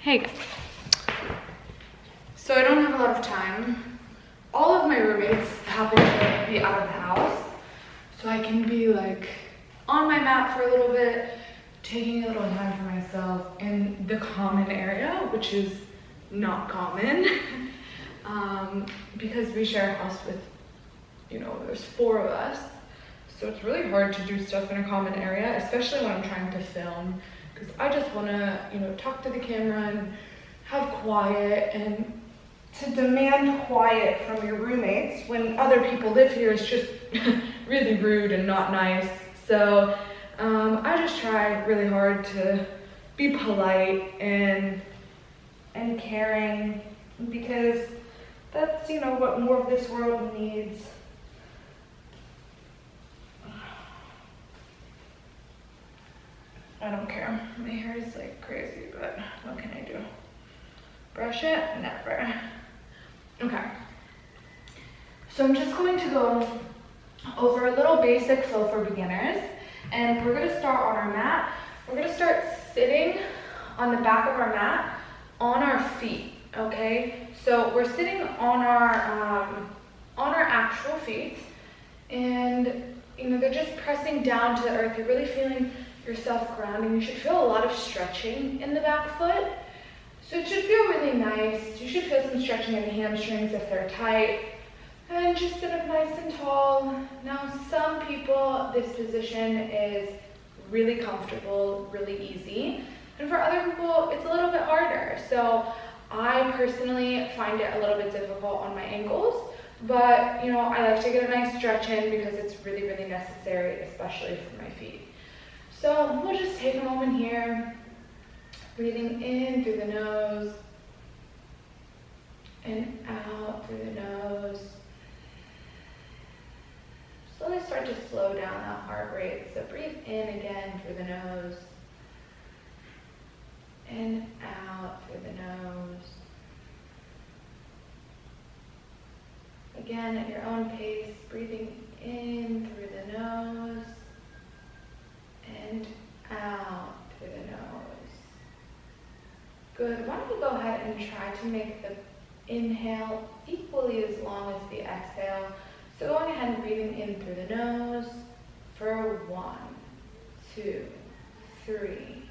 Hey guys. So I don't have a lot of time. All of my roommates happen to be out of the house, so I can be like on my mat for a little bit, taking a little time for myself in the common area, which is not common because we share a house with, there's 4 of us. So it's really hard to do stuff in a common area, especially when I'm trying to film, because I just want to, talk to the camera and have quiet, and to demand quiet from your roommates when other people live here is just really rude and not nice. So I just try really hard to be polite and caring, because that's, what more of this world needs. I don't care. My hair is like crazy, but what can I do? Brush it? Never. Okay. So I'm just going to go over a little basic flow for beginners, and we're going to start on our mat. We're going to start sitting on the back of our mat on our feet, okay? So we're sitting on our actual feet, and they're just pressing down to the earth. You're really feeling yourself grounding. You should feel a lot of stretching in the back foot. So it should feel really nice. You should feel some stretching in the hamstrings if they're tight. And just sit up nice and tall. Now, some people, this position is really comfortable, really easy. And for other people, it's a little bit harder. So I personally find it a little bit difficult on my ankles. But, I like to get a nice stretch in because it's really, really necessary, especially for my feet. So we'll just take a moment here, breathing in through the nose and out through the nose. Slowly start to slow down that heart rate. So breathe in again through the nose and out through the nose. Again, at your own pace, breathing in through the nose and out through the nose. Good. Why don't you go ahead and try to make the inhale equally as long as the exhale. So going ahead and breathing in through the nose for 1, 2, 3,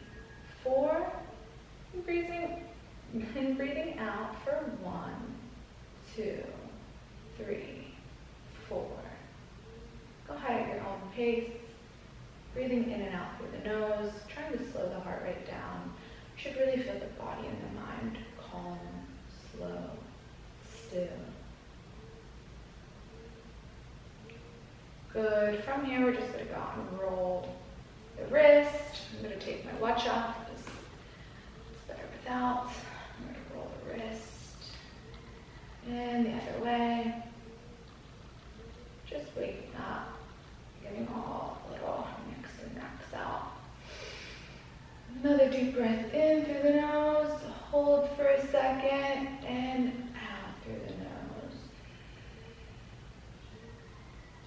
4. And breathing out for 1, 2, 3, 4. Go ahead at your own pace. Breathing in and out through the nose, trying to slow the heart rate down. You should really feel the body and the mind calm, slow, still. Good. From here, we're just going to go and roll the wrist. I'm going to take my watch off because it's better without. I'm going to roll the wrist and the other way. Just waking up, getting all a little mix and max out. Another deep breath in through the nose, hold for a second, and out through the nose.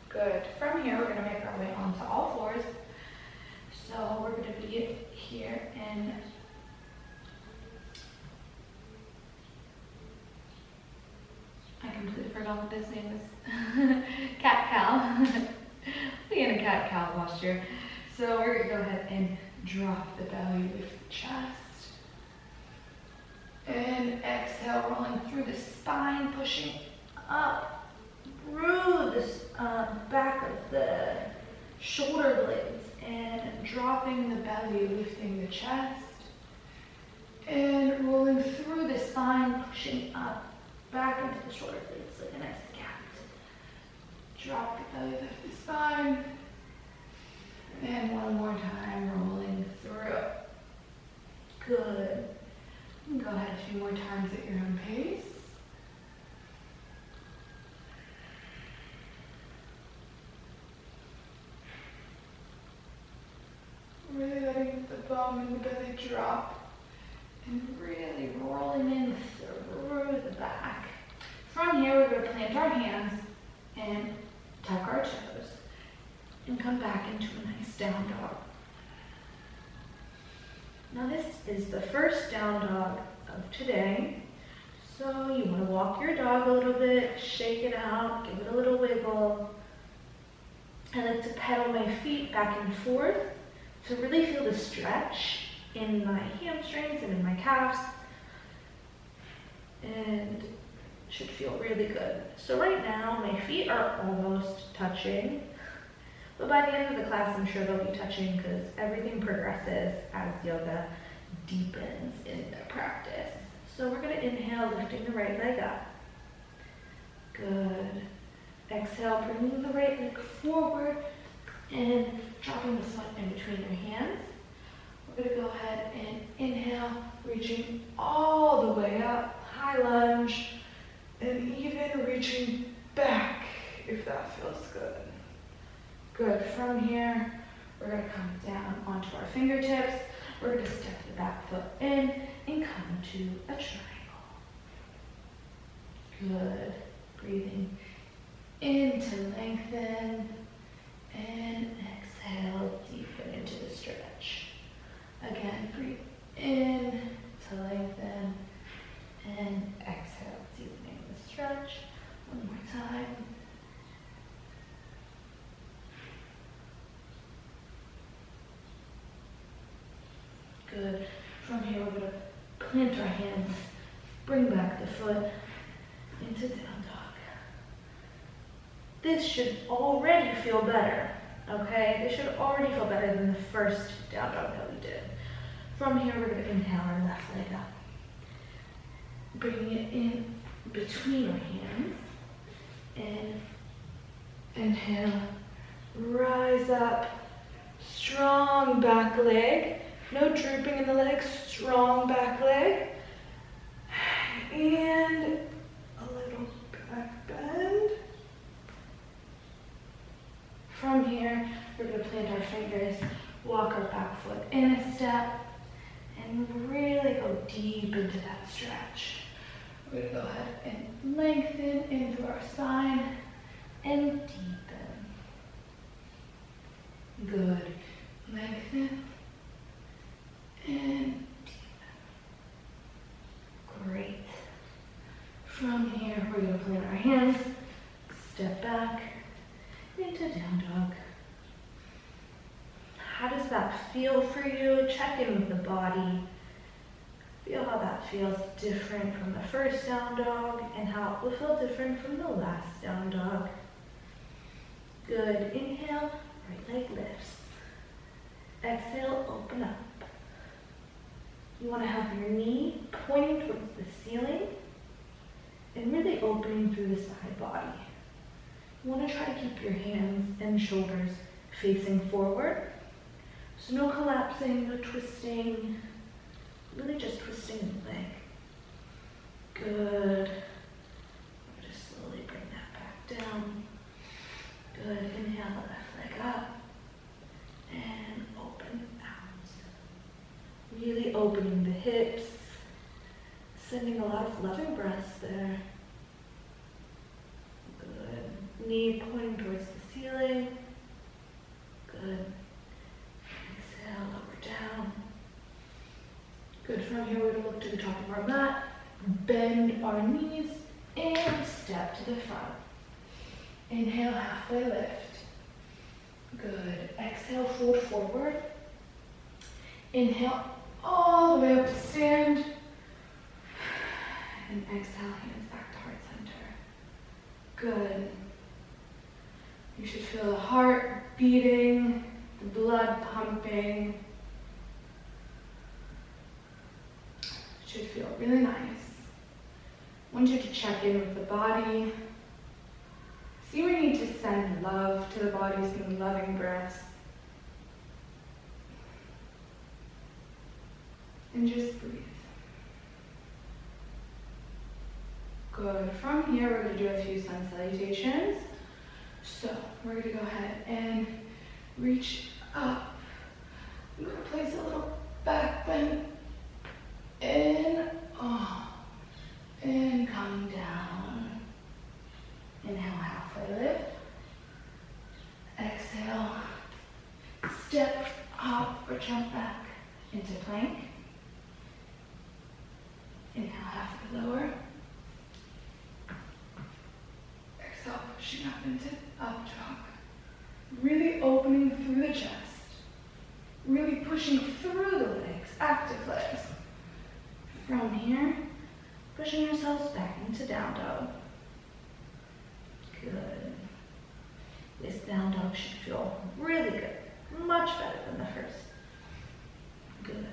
Good. From here, we're going to make our way onto all fours. So we're going to be here in I completely forgot what this name is. Cat-cow. We're in a cat-cow posture. So we're going to go ahead and drop the belly with the chest. And exhale, rolling through the spine, pushing up through the back of the shoulder blades, and dropping the belly, lifting the chest. And rolling through the spine, pushing up, back into the shoulder blades like a nice cat. Drop the belly, lift the spine. And one more time, rolling through. Good. You can go ahead a few more times at your own pace. Really letting the bum and the belly drop. And really rolling in through the back. From here, we're going to plant our hands and tuck our toes and come back into a nice down dog. Now this is the first down dog of today. So you want to walk your dog a little bit, shake it out, give it a little wiggle. I like to pedal my feet back and forth to really feel the stretch in my hamstrings and in my calves. And it should feel really good. So right now my feet are almost touching, but by the end of the class I'm sure they'll be touching because everything progresses as yoga deepens in their practice. So we're going to inhale, lifting the right leg up. Good. Exhale, bringing the right leg forward and dropping the foot in between your hands. We're going to go ahead and inhale, reaching all the way up, high lunge, and even reaching back if that feels good. Good. From here, we're going to come down onto our fingertips. We're going to step the back foot in and come to a triangle. Good. Breathing in to lengthen and exhale, deepen into the stretch. Again, breathe in to lengthen and exhale, deepening the stretch. One more time. Good. From here, we're going to plant our hands, bring back the foot into down dog. This should already feel better, okay? This should already feel better than the first down dog that we did. From here, we're going to inhale our left leg up. Bringing it in between our hands. And inhale, rise up, strong back leg. No drooping in the legs, strong back leg. And a little back bend. From here, we're going to plant our fingers, walk our back foot in a step, and really go deep into that stretch. We're going to go ahead and lengthen into our spine and deepen. Good. Lengthen. And deepen. Great. From here, we're going to plant our hands, step back into down dog. How does that feel for you? Check in with the body. Feel how that feels different from the first down dog and how it will feel different from the last down dog. Good. Inhale, right leg lifts. Exhale, open up. You want to have your knee pointing towards the ceiling and really opening through the side body. You want to try to keep your hands and shoulders facing forward. So no collapsing, no twisting, really just twisting the leg. Good. Just slowly bring that back down. Good. Inhale the left leg up and open out. Really opening the hips, sending a lot of loving breaths there. Good. Knee pointing towards the ceiling. Good. Exhale, lower down. Good. From here, we're going to look to the top of our mat, bend our knees, and step to the front. Inhale, halfway lift. Good. Exhale, fold forward. Inhale, all the way up to stand. And exhale, hands back to heart center. Good. You should feel the heart beating, the blood pumping. It should feel really nice. I want you to check in with the body. See where you need to send love to the body, send loving breaths. And just breathe. Good. From here, we're going to do a few sun salutations. So we're going to go ahead and reach up. I'm going to place a little back bend in, and come down. Inhale, halfway lift. Exhale, step up or jump back into plank. into up dog. Really opening through the chest. Really pushing through the legs, active legs. From here, pushing yourselves back into down dog. Good. This down dog should feel really good. Much better than the first. Good.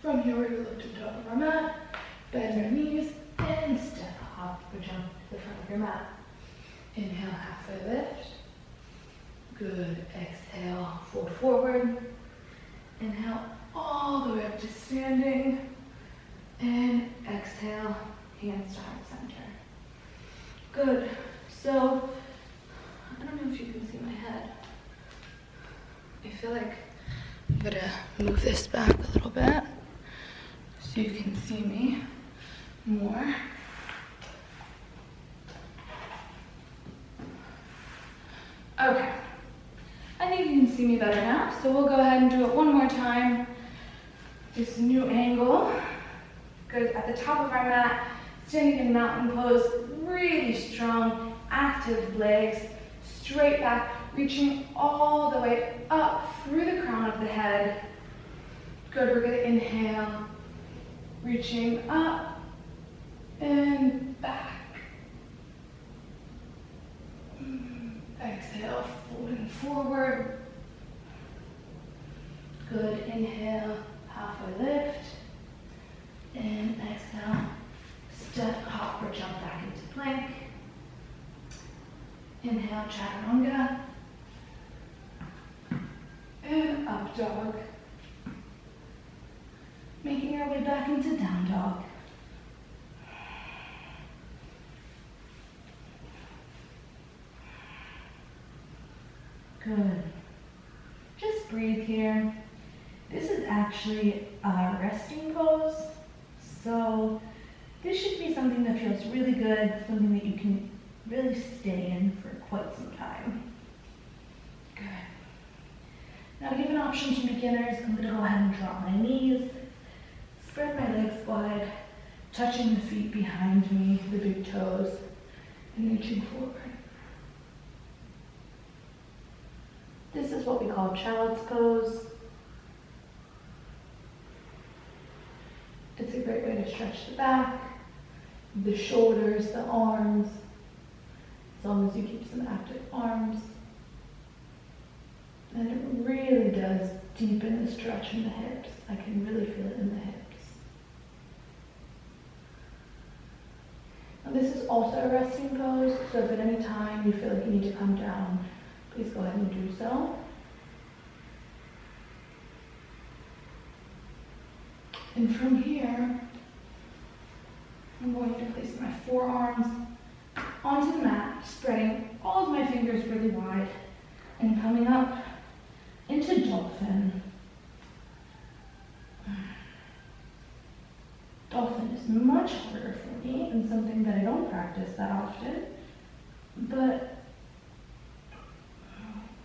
From here, we're going to look to the top of our mat, bend our knees, and step hop or jump to the front of your mat. Inhale, halfway lift. Good. Exhale, fold forward. Inhale all the way up to standing. And exhale, hands to heart center. Good. So, I don't know if you can see my head. I feel like I'm gonna move this back a little bit so you can see me more. Okay. I think you can see me better now, so we'll go ahead and do it one more time. This new angle. Good. At the top of our mat, standing in mountain pose, really strong, active legs, straight back, reaching all the way up through the crown of the head. Good, we're gonna inhale, reaching up and back. Exhale, folding forward. Good, inhale, halfway lift. And exhale, step, hop, or jump back into plank. Inhale, chaturanga. And up dog. Making our way back into down dog. Good. Just breathe here. This is actually a resting pose. So this should be something that feels really good, something that you can really stay in for quite some time. Good. Now to give an option to beginners, I'm going to go ahead and drop my knees, spread my legs wide, touching the feet behind me, the big toes, and reaching forward. This is what we call child's pose. It's a great way to stretch the back, the shoulders, the arms, as long as you keep some active arms. And it really does deepen the stretch in the hips. I can really feel it in the hips. Now this is also a resting pose, so if at any time you feel like you need to come down, please go ahead and do so. And from here, I'm going to place my forearms onto the mat, spreading all of my fingers really wide and coming up into dolphin. Dolphin is much harder for me and something that I don't practice that often, but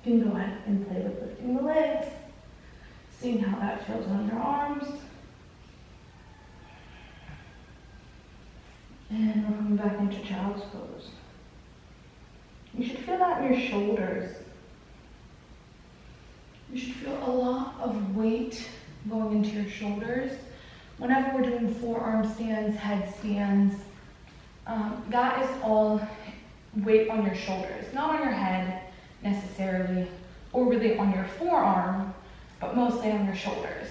you can go ahead and play with lifting the legs, seeing how that feels on your arms. And we're coming back into child's pose. You should feel that in your shoulders. You should feel a lot of weight going into your shoulders. Whenever we're doing forearm stands, head stands, that is all weight on your shoulders, not on your head necessarily, or really on your forearm, but mostly on your shoulders.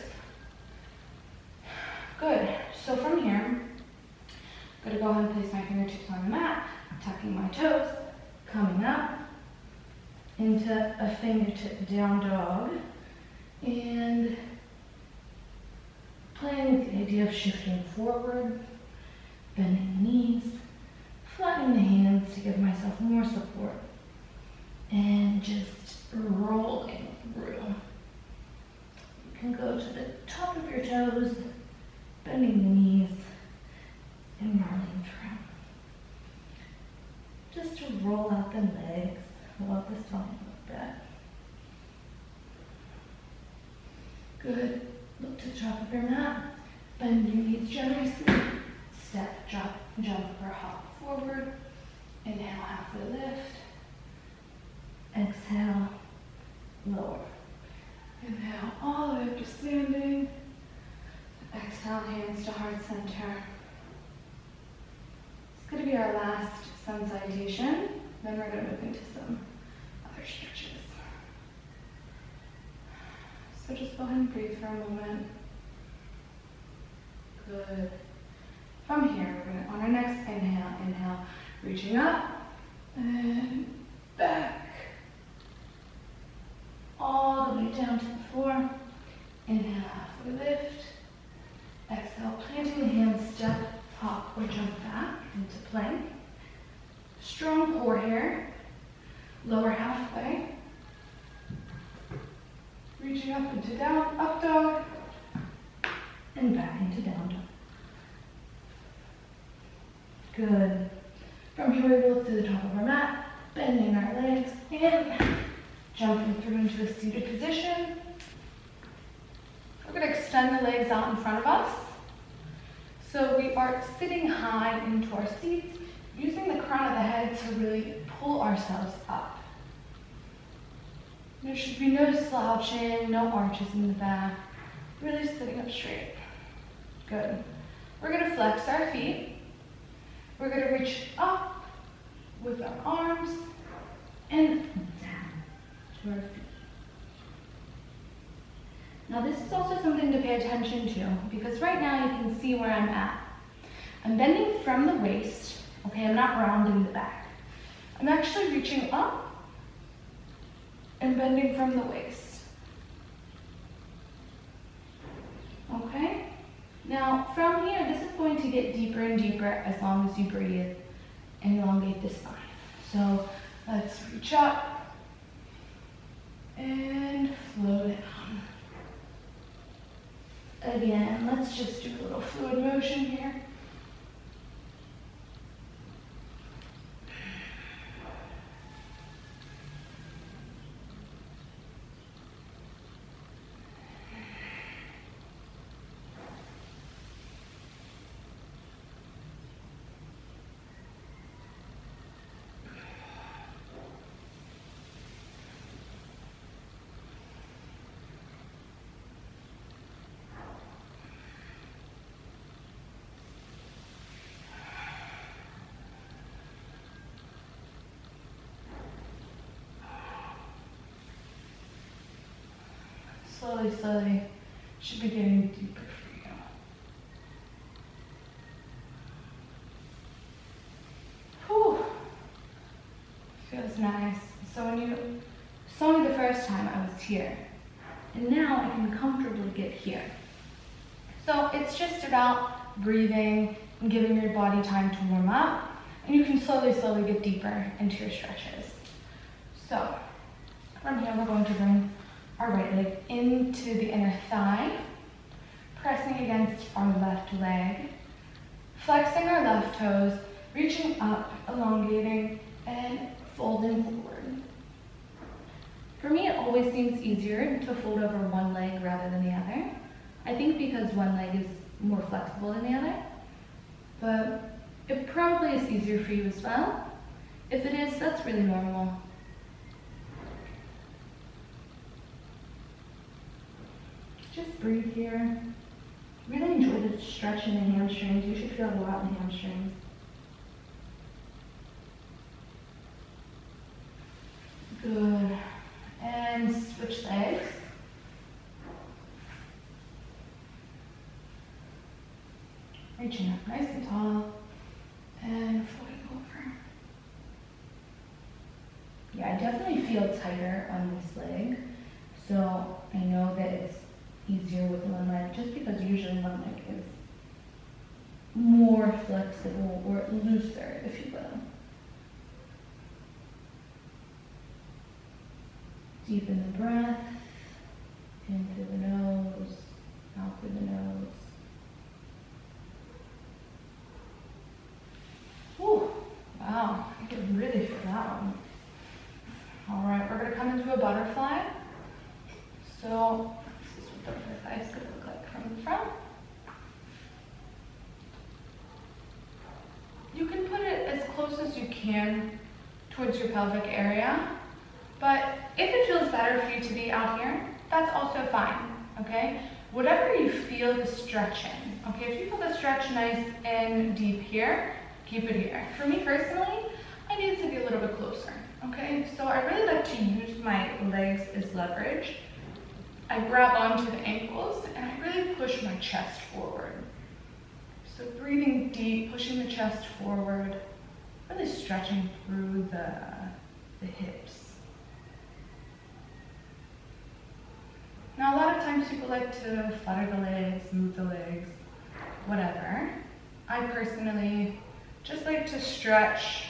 Good. So from here, I'm going to go ahead and place my fingertips on the mat, tucking my toes, coming up into a fingertip down dog, and playing with the idea of shifting forward, bending the knees, flattening the hands to give myself more support, and just rolling through. You can go to the top of your toes, bending the knees, and rolling through. Just to roll out the legs, roll out the spine a little bit. Good. Look to the top of your mat. Bend your knees generously. Step, drop, jump, or hop forward. Inhale, halfway lift. Exhale, lower. Inhale, all the way up to standing. Exhale, hands to heart center. It's going to be our last sun salutation. Then we're going to move into some other stretches. So just go ahead and breathe for a moment. Good. From here, we're going to, on our next inhale, reaching up and back. All the way down to the floor. Inhale, halfway lift. Exhale, planting the hands, step, hop, or jump back into plank. Strong core here. Lower halfway. Reaching up into down, up dog, and back into down dog. Good. From here, we roll to the top of our mat, bending our legs and jumping through into a seated position. We're going to extend the legs out in front of us. So we are sitting high into our seats, using the crown of the head to really pull ourselves up. There should be no slouching, no arches in the back. Really sitting up straight. Good. We're going to flex our feet. We're going to reach up with our arms and down to our feet. Now this is also something to pay attention to, because right now you can see where I'm at. I'm bending from the waist, okay? I'm not rounding the back. I'm actually reaching up and bending from the waist. Okay? Now from here, this is going to get deeper and deeper as long as you breathe and elongate the spine. So let's reach up and flow down. Again, let's just do a little fluid motion here. Slowly, slowly, should be getting deeper for you. Whew. Feels nice. So when you saw me the first time, I was here. And now I can comfortably get here. So it's just about breathing and giving your body time to warm up. And you can slowly, slowly get deeper into your stretches. So from here, we're going to bring our right leg into the inner thigh, pressing against our left leg, flexing our left toes, reaching up, elongating, and folding forward. For me, it always seems easier to fold over one leg rather than the other. I think because one leg is more flexible than the other, but it probably is easier for you as well. If it is, that's really normal. Just breathe here. Really enjoy the stretch in the hamstrings. You should feel a lot in the hamstrings. Good. And switch legs. Reaching up nice and tall. And floating over. Yeah, I definitely feel tighter on this leg. So I know that it's easier with one leg, just because usually one leg is more flexible or looser, if you will. Deepen the breath, in through the nose, out through the nose. Whew, wow, I can really feel that one. All right, we're gonna come into a butterfly. So this is what the butterfly is gonna look like from the front. You can put it as close as you can towards your pelvic area. But if it feels better for you to be out here, that's also fine, okay? Whatever you feel the stretch in, okay? If you feel the stretch nice and deep here, keep it here. For me personally, I need it to be a little bit closer, okay? So I really like to use my legs as leverage. I grab onto the ankles and I really push my chest forward. So breathing deep, pushing the chest forward, really stretching through the hips. Now, a lot of times people like to flutter the legs, move the legs, whatever. I personally just like to stretch,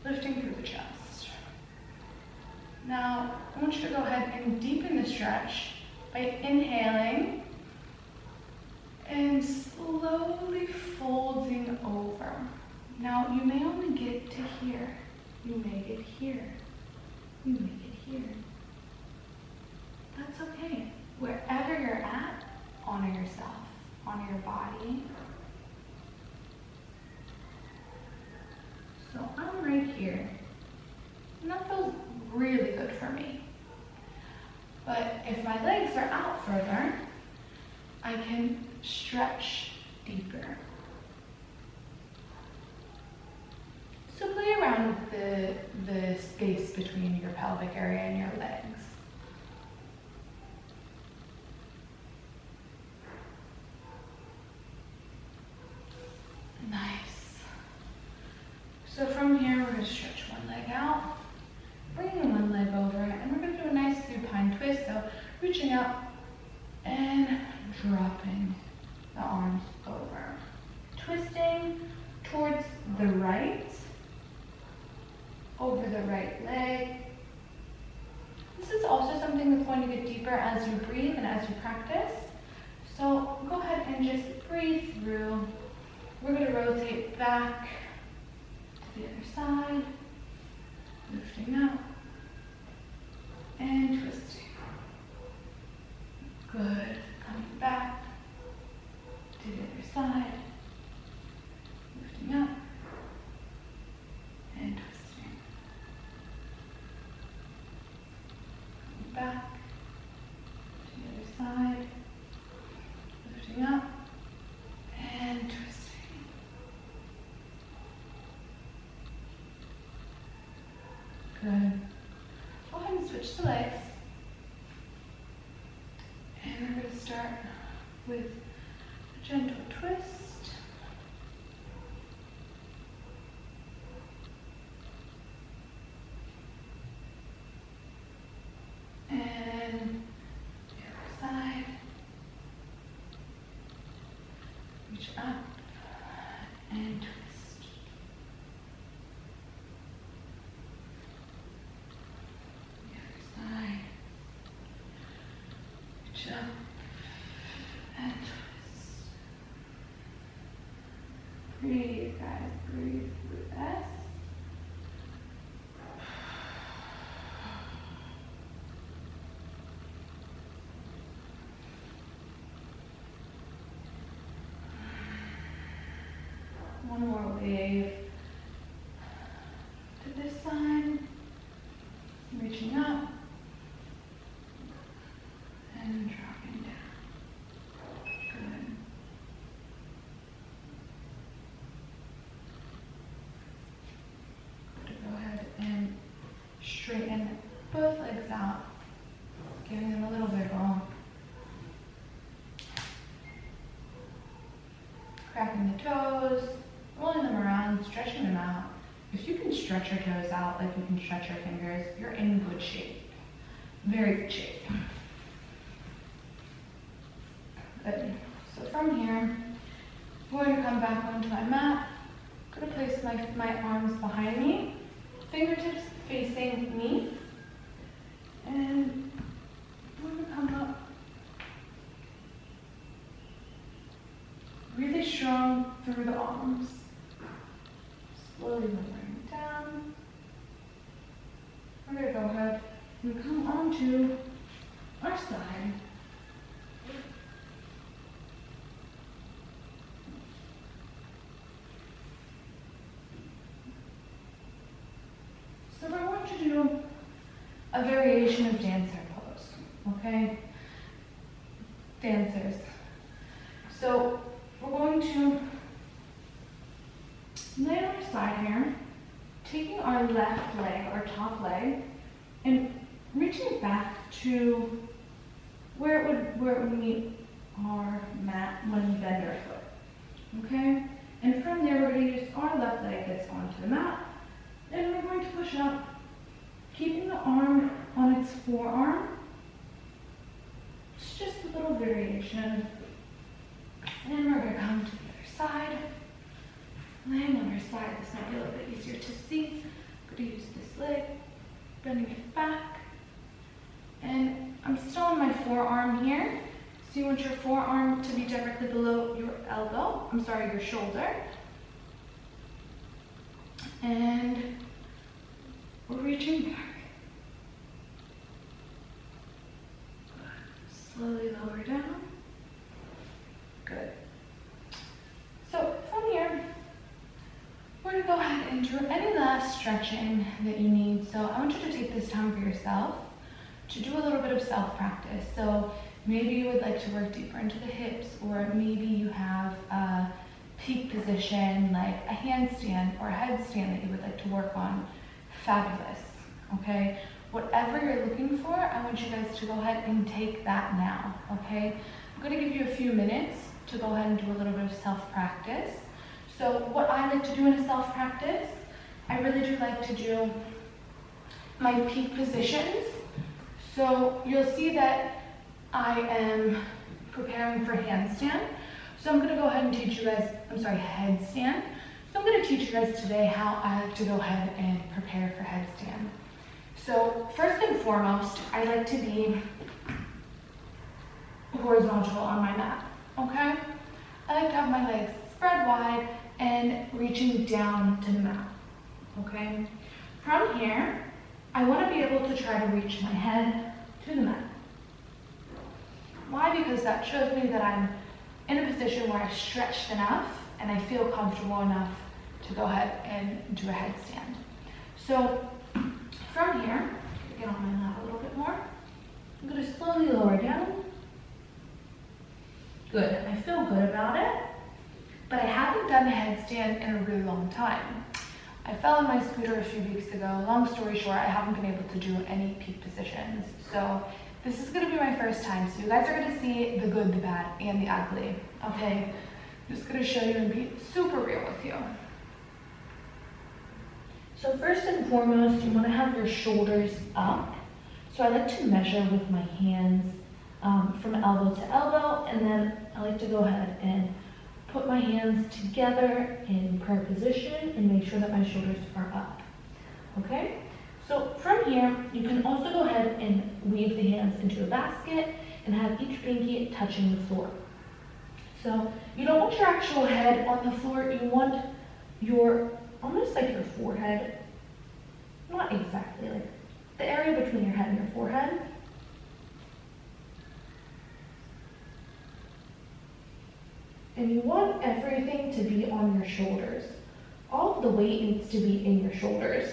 lifting through the chest. Now, I want you to go ahead and deepen the stretch by inhaling and slowly folding over. Now, you may only get to here. You may get here. You may get here. That's okay. Wherever you're at, honor yourself, honor your body. So I'm right here, and that feels really good for me. But if my legs are out further, I can stretch deeper. So play around with the space between your pelvic area and your legs. Nice. So from here, we're going to stretch one leg out, bringing one leg over, and we're going to do a nice supine twist. So reaching up and dropping the arms over. Twisting towards the right, over the right leg. This is also something that's going to get deeper as you breathe and as you practice. So go ahead and just breathe through. We're going to rotate back to the other side, lifting up and twisting. Good. Coming back to the other side, lifting up and twisting. Coming back to the other side, lifting up and twisting. Good. Go ahead and switch the legs. And we're going to start with a gentle twist. And the other side. Reach up and twist. Reach up and twist. Breathe, guys. Breathe through this. One more wave to this side. Reaching up. And dropping down. Good. Go ahead and straighten both legs out, giving them a little wiggle. Cracking the toes, rolling them around, stretching them out. If you can stretch your toes out like you can stretch your fingers, you're in good shape. Very good shape. Good. So from here, I'm going to come back onto my mat. I'm going to place my arms behind me, fingertips facing me, and I'm going to come up really strong through the arms. Slowly lowering down. We're going to go ahead and come onto our side. a variation of dancer pose, okay? Dancers. So we're going to lay on our side here, taking our left leg, our top leg, and reaching it back to where it would meet our mat when we bend our foot, okay? And from there, we're going to use our left leg that's onto the mat, and we're going to push up, keeping the arm on its forearm. It's just a little variation. And we're going to come to the other side. Laying on our side, this might be a little bit easier to see. I'm going to use this leg, bending it back. And I'm still on my forearm here. So you want your forearm to be directly below your elbow, your shoulder. And we're reaching back. Slowly lower down. Good. So from here, we're going to go ahead and do any last stretching that you need. So I want you to take this time for yourself to do a little bit of self-practice. So maybe you would like to work deeper into the hips, or maybe you have a peak position like a handstand or a headstand that you would like to work on. Fabulous, okay? Whatever you're looking for, I want you guys to go ahead and take that now, okay? I'm gonna give you a few minutes to go ahead and do a little bit of self-practice. So what I like to do in a self-practice, I really do like to do my peak positions. So you'll see that I am preparing for handstand. So I'm gonna go ahead and teach you guys, headstand. So I'm gonna teach you guys today how I like to go ahead and prepare for headstand. So first and foremost, I like to be horizontal on my mat, okay? I like to have my legs spread wide and reaching down to the mat, okay? From here, I want to be able to try to reach my head to the mat. Why? Because that shows me that I'm in a position where I've stretched enough and I feel comfortable enough to go ahead and do a headstand. So from here, get on my mat a little bit more. I'm going to slowly lower down. Good, I feel good about it, but I haven't done a headstand in a really long time. I fell on my scooter a few weeks ago. Long story short, I haven't been able to do any peak positions. So this is gonna be my first time. So you guys are gonna see the good, the bad, and the ugly, okay? I'm just gonna show you and be super real with you. So first and foremost, you wanna have your shoulders up. So I like to measure with my hands from elbow to elbow, and then I like to go ahead and put my hands together in prayer position and make sure that my shoulders are up, okay? So from here, you can also go ahead and weave the hands into a basket and have each pinky touching the floor. So you don't want your actual head on the floor, you want your, almost like your forehead, not exactly, like the area between your head and your forehead. And you want everything to be on your shoulders. All of the weight needs to be in your shoulders.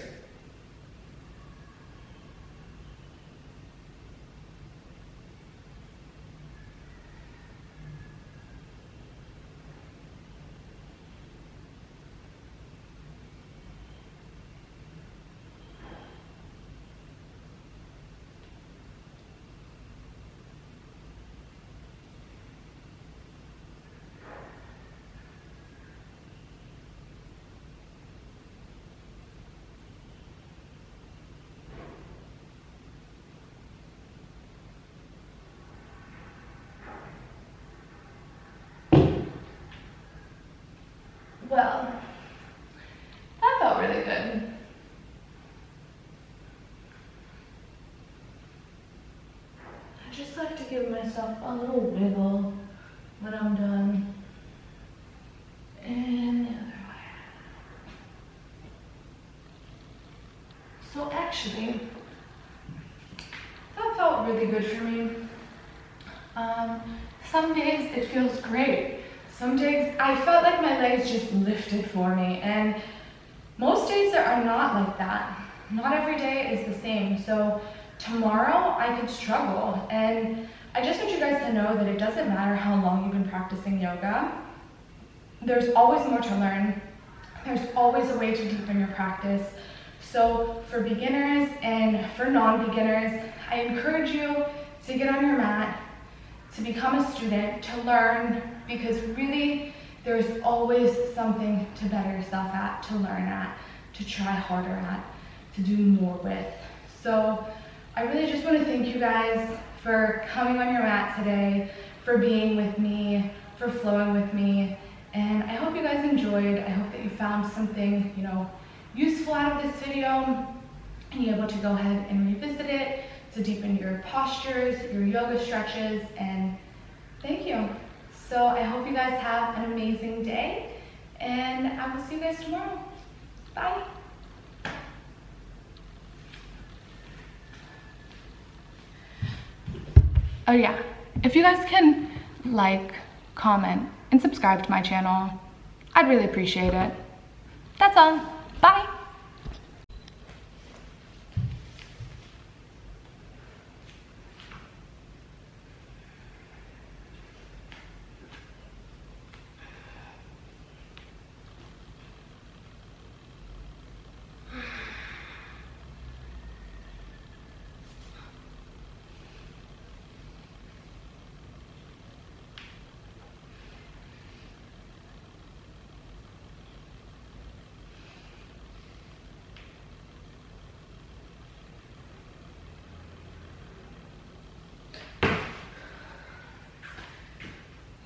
Well, that felt really good. I just like to give myself a little wiggle when I'm done. And the other way. So actually, that felt really good for me. Some days it feels great. Some days I felt like my legs just lifted for me, and most days are not like that. Not every day is the same. So tomorrow I could struggle. And I just want you guys to know that it doesn't matter how long you've been practicing yoga. There's always more to learn. There's always a way to deepen your practice. So for beginners and for non-beginners, I encourage you to get on your mat, to become a student, to learn, because really there's always something to better yourself at, to learn at, to try harder at, to do more with. So I really just want to thank you guys for coming on your mat today, for being with me, for flowing with me. And I hope you guys enjoyed. I hope that you found something, useful out of this video, and you're able to go ahead and revisit it to deepen your postures, your yoga stretches, and thank you. So I hope you guys have an amazing day, and I will see you guys tomorrow. Bye. Oh yeah, if you guys can like, comment, and subscribe to my channel, I'd really appreciate it. That's all. Bye.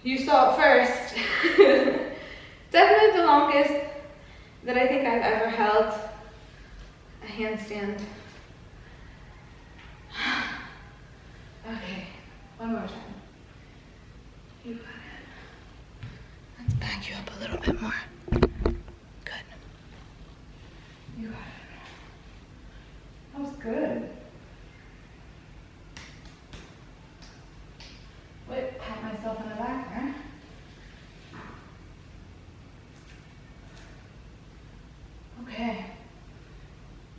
You saw it first. Definitely the longest that I think I've ever held a handstand. Okay, one more time. You got it. Let's back you up a little bit more. Good. You got it. That was good. Wait, pat myself on the back there. Okay,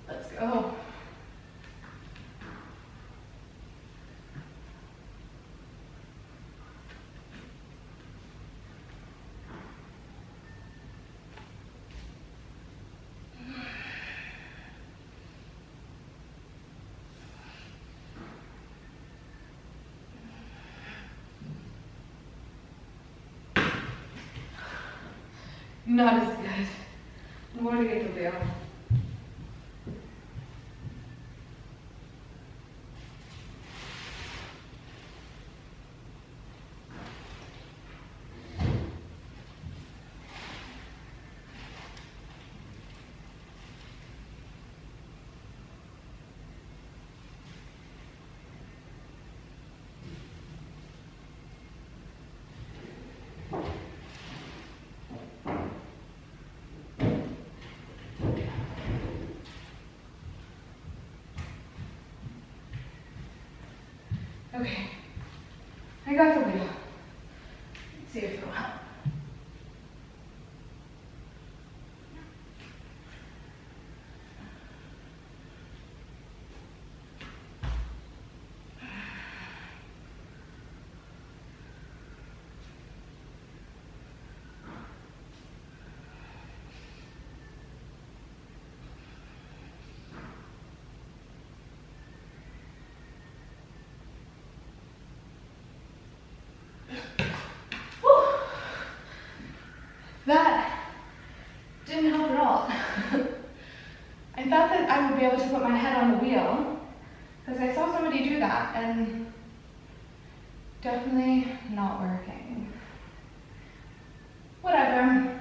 let's go. Not as good. More to get to do. Okay, I got the wheel. Let's see if it'll help. That didn't help at all. I thought that I would be able to put my head on the wheel because I saw somebody do that, and definitely not working. Whatever.